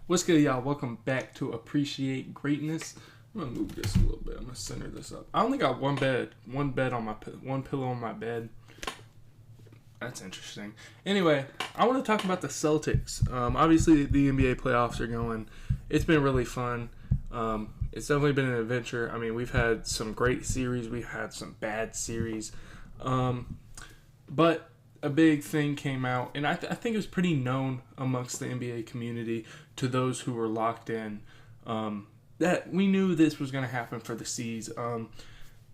What's good, y'all? Welcome back to Appreciate Greatness. I'm gonna move this a little bit. I'm gonna center this up. I only got one bed on my one pillow on my bed. That's interesting. Anyway, I want to talk about the Celtics. Obviously, the NBA playoffs are going. It's been really fun. It's definitely been an adventure. I mean, we've had some great series. We've had some bad series. But a big thing came out, and I think it was pretty known amongst the NBA community to those who were locked in that we knew this was going to happen for the C's.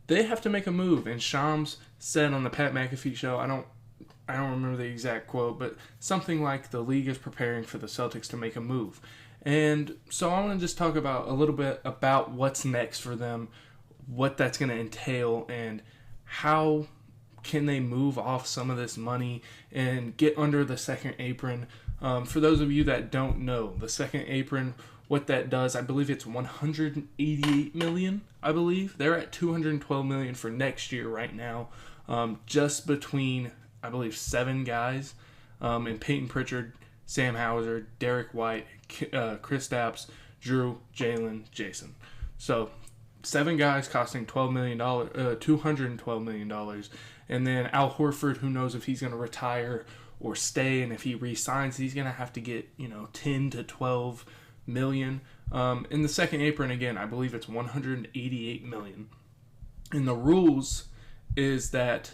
They have to make a move, and Shams said on the Pat McAfee show, I don't remember the exact quote, but something like the league is preparing for the Celtics to make a move. And so I want to just talk about a little bit about what's next for them, what that's going to entail, and how can they move off some of this money and get under the second apron. For those of you that don't know, the second apron, what that does, I believe it's $188 million, I believe. They're at $212 million for next year right now, just between, I believe, 7 guys, and Peyton Pritchard, Sam Hauser, Derek White, Kristaps, Drew, Jalen, Jason. So 7 guys costing $212 million. And then Al Horford, who knows if he's going to retire or stay, and if he re-signs, he's going to have to get 10 to 12 million. In the second apron, again, I believe it's $188 million. And the rules is that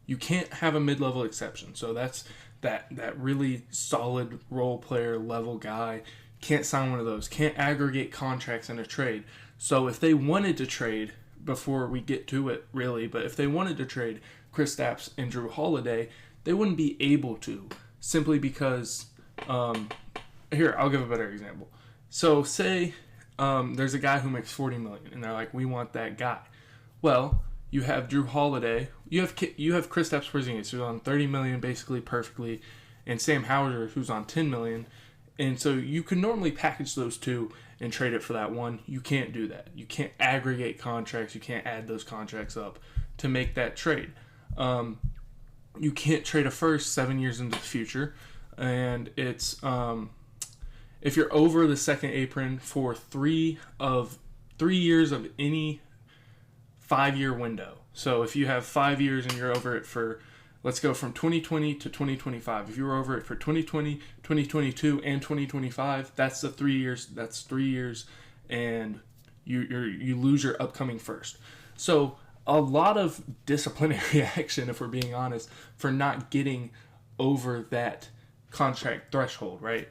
you can't have a mid-level exception. So that's that really solid role player level guy can't sign one of those. Can't aggregate contracts in a trade. So if they wanted to trade, before we get to it really, but if they wanted to trade Kristaps and Drew Holiday, they wouldn't be able to, simply because here, I'll give a better example. So say there's a guy who makes $40 million, and they're like, we want that guy. Well, you have Drew Holiday, you have Kristaps Porzingis, who's on $30 million basically perfectly, and Sam Hauser, who's on $10 million. And so you can normally package those two and trade it for that one. You can't do that. You can't aggregate contracts. You can't add those contracts up to make that trade. You can't trade a first 7 years into the future. And it's if you're over the second apron for 3 years of any 5-year window. So if you have 5 years and you're over it for, let's go from 2020 to 2025. If you were over it for 2020, 2022, and 2025, that's the 3 years. That's 3 years, and you lose your upcoming first. So a lot of disciplinary action, if we're being honest, for not getting over that contract threshold, right?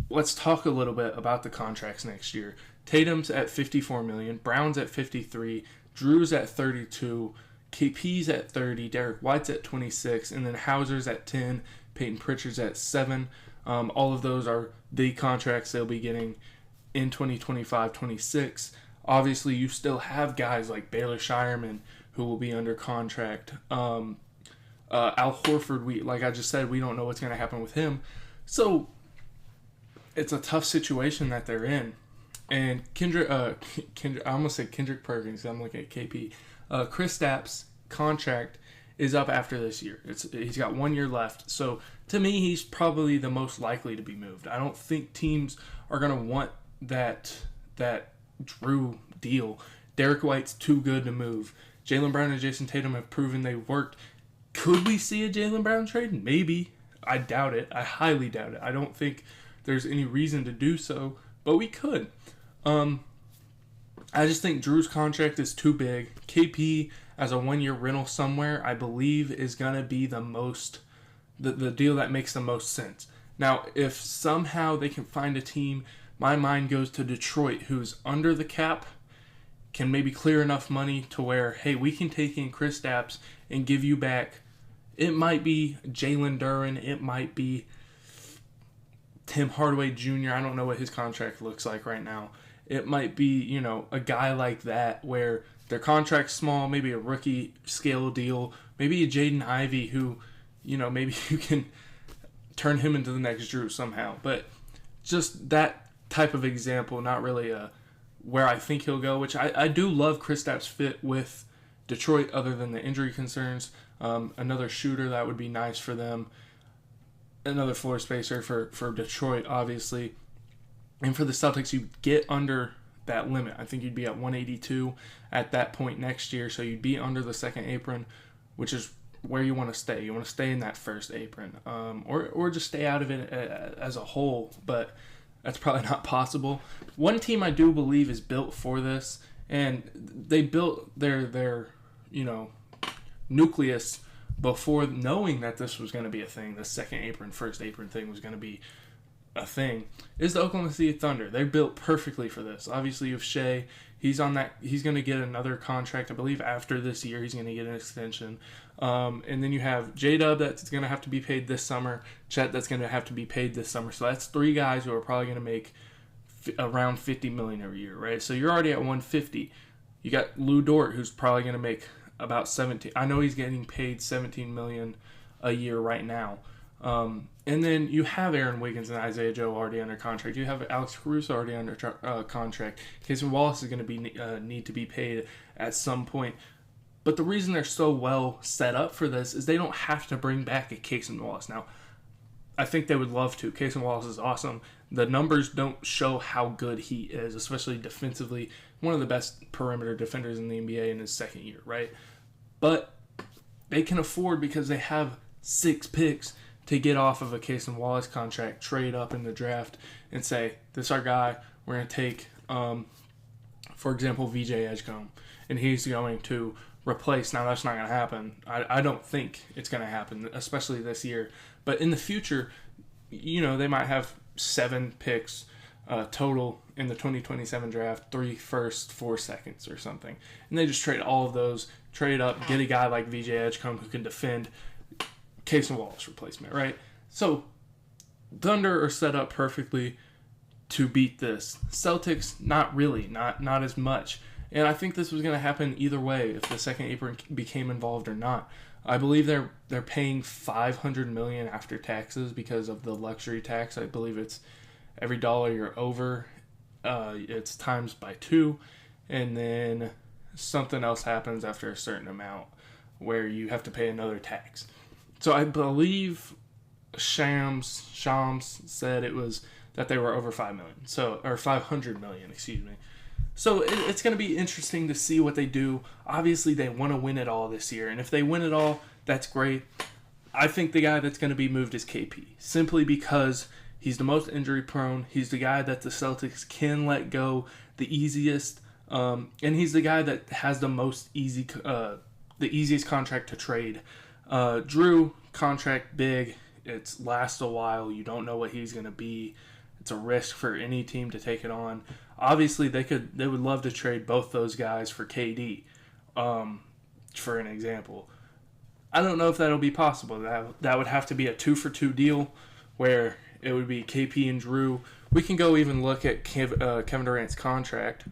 Let's talk a little bit about the contracts next year. Tatum's at $54 million, Brown's at $53 million, Drew's at $32 million, KP's at 30, Derek White's at 26, and then Hauser's at 10, Peyton Pritchard's at 7. All of those are the contracts they'll be getting in 2025-26. Obviously, you still have guys like Baylor Shireman who will be under contract. Al Horford, like I just said, we don't know what's going to happen with him. So it's a tough situation that they're in. And Kendrick, I almost said Kendrick Perkins. I'm looking at KP. Kristaps' contract is up after this year. He's got 1 year left. So to me, he's probably the most likely to be moved. I don't think teams are going to want that Drew deal. Derek White's too good to move. Jaylen Brown and Jason Tatum have proven they've worked. Could we see a Jaylen Brown trade? Maybe. I doubt it. I highly doubt it. I don't think there's any reason to do so, but we could. I just think Drew's contract is too big. KP as a 1 year rental somewhere, I believe, is going to be the deal that makes the most sense. Now, if somehow they can find a team, my mind goes to Detroit, who's under the cap, can maybe clear enough money to where, hey, we can take in Kristaps and give you back. It might be Jalen Duren. It might be Tim Hardaway Jr. I don't know what his contract looks like right now. It might be, a guy like that where their contract's small, maybe a rookie scale deal, maybe a Jaden Ivey who, maybe you can turn him into the next Drew somehow. But just that type of example, not really where I think he'll go, which I do love Kristaps' fit with Detroit other than the injury concerns. Another shooter, that would be nice for them. another floor spacer for Detroit, obviously. And for the Celtics, you get under that limit. I think you'd be at 182 at that point next year, so you'd be under the second apron, which is where you want to stay. You want to stay in that first apron, or just stay out of it as a whole, but that's probably not possible. One team I do believe is built for this, and they built their nucleus before knowing that this was going to be a thing. The second apron, first apron thing was going to be a thing, is the Oklahoma City Thunder. They're built perfectly for this. Obviously, with Shea, he's on that. He's going to get another contract. I believe after this year, he's going to get an extension. And then you have J-Dub that's going to have to be paid this summer. Chet that's going to have to be paid this summer. So that's three guys who are probably going to make around $50 million every year, right? So you're already at 150. You got Lou Dort, who's probably going to make about 17. I know he's getting paid $17 million a year right now. And then you have Aaron Wiggins and Isaiah Joe already under contract. You have Alex Caruso already under contract. Casey Wallace is going to be need to be paid at some point. But the reason they're so well set up for this is they don't have to bring back a Casey Wallace. Now, I think they would love to. Casey Wallace is awesome. The numbers don't show how good he is, especially defensively. One of the best perimeter defenders in the NBA in his second year, right? But they can afford, because they have 6 picks, to get off of a Casey Wallace contract, trade up in the draft, and say, this is our guy. We're going to take, for example, VJ Edgecombe, and he's going to replace. Now, that's not going to happen. I don't think it's going to happen, especially this year. But in the future, they might have 7 picks total in the 2027 draft, 3 firsts, 4 seconds or something. And they just trade all of those, trade up, get a guy like VJ Edgecombe who can defend, Casey Wallace replacement, right? So Thunder are set up perfectly to beat this. Celtics, not really, not as much. And I think this was going to happen either way if the second apron became involved or not. I believe they're paying $500 million after taxes because of the luxury tax. I believe it's every dollar you're over, it's times by 2, and then something else happens after a certain amount where you have to pay another tax. So I believe Shams said it was that they were over $5 million, or $500 million, excuse me. So it's going to be interesting to see what they do. Obviously, they want to win it all this year, and if they win it all, that's great. I think the guy that's going to be moved is KP, simply because he's the most injury prone. He's the guy that the Celtics can let go the easiest, and he's the guy that has the easiest contract to trade. Drew, contract big. It lasts a while. You don't know what he's going to be. It's a risk for any team to take it on. Obviously, they would love to trade both those guys for KD, for an example. I don't know if that'll be possible. That would have to be a 2-for-2 deal where it would be KP and Drew. We can go even look at Kevin Durant's contract.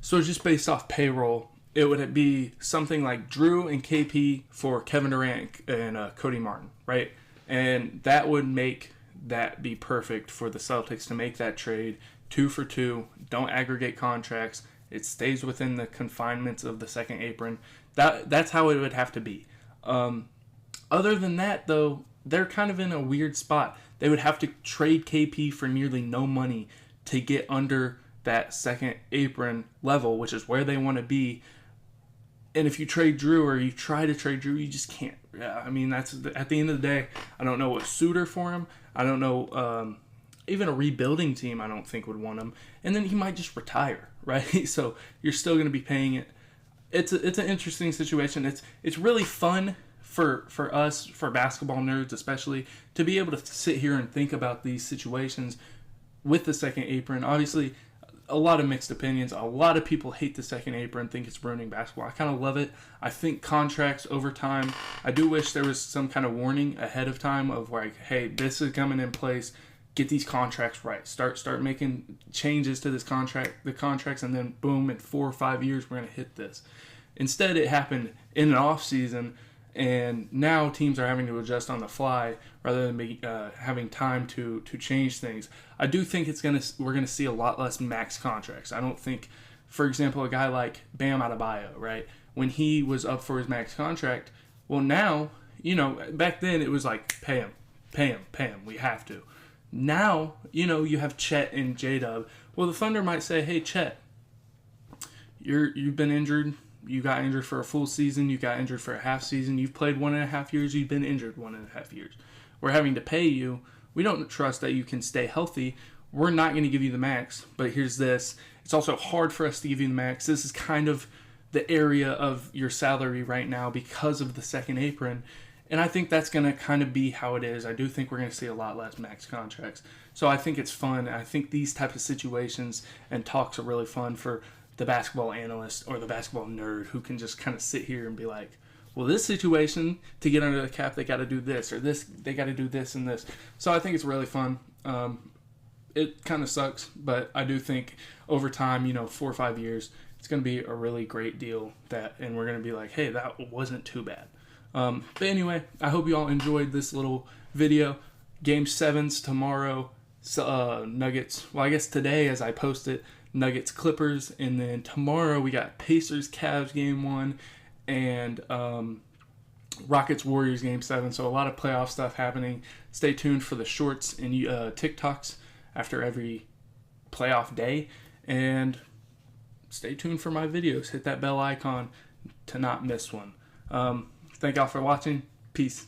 So just based off payroll, it would be something like Drew and KP for Kevin Durant and Cody Martin, right? And that would make that be perfect for the Celtics to make that trade. 2-for-2, don't aggregate contracts. It stays within the confinements of the second apron. That's how it would have to be. Other than that, though, they're kind of in a weird spot. They would have to trade KP for nearly no money to get under that second apron level, which is where they want to be. And if you trade Drew, or you try to trade Drew, you just can't. I mean, that's at the end of the day, I don't know what's suitor for him. I don't know, even a rebuilding team I don't think would want him. And then he might just retire, right? So you're still going to be paying it. It's an interesting situation. It's really fun for us, for basketball nerds especially, to be able to sit here and think about these situations with the second apron. Obviously, a lot of mixed opinions. A lot of people hate the second apron, think it's ruining basketball. I kind of love it. I think contracts over time, I do wish there was some kind of warning ahead of time of like, hey, this is coming in place. Get these contracts right. Start making changes to the contracts, and then boom, in 4 or 5 years, we're going to hit this. Instead, it happened in an off season, and now teams are having to adjust on the fly rather than having time to change things. I do think we're gonna see a lot less max contracts. I don't think, for example, a guy like Bam Adebayo, right? When he was up for his max contract, well now, back then it was like pay him. Pay him. We have to. Now, you have Chet and J-Dub. Well, the Thunder might say, hey, Chet, you've been injured. You got injured for a full season. You got injured for a half season. You've played 1.5 years. You've been injured 1.5 years. We're having to pay you. We don't trust that you can stay healthy. We're not going to give you the max, but here's this. It's also hard for us to give you the max. This is kind of the area of your salary right now because of the second apron. And I think that's going to kind of be how it is. I do think we're going to see a lot less max contracts. So I think it's fun. I think these types of situations and talks are really fun for the basketball analyst or the basketball nerd who can just kind of sit here and be like, well, this situation, to get under the cap, they got to do this, or this, they got to do this and this. So I think it's really fun. It kind of sucks, but I do think over time, 4 or 5 years, it's going to be a really great deal and we're going to be like, hey, that wasn't too bad. But anyway, I hope you all enjoyed this little video. Game 7's tomorrow. Nuggets. Well, I guess today as I post it, Nuggets Clippers, and then tomorrow we got Pacers Cavs game 1 and Rockets Warriors game 7. So a lot of playoff stuff happening. Stay tuned for the shorts and TikToks after every playoff day, and stay tuned for my videos. Hit that bell icon to not miss one. Thank y'all for watching. Peace.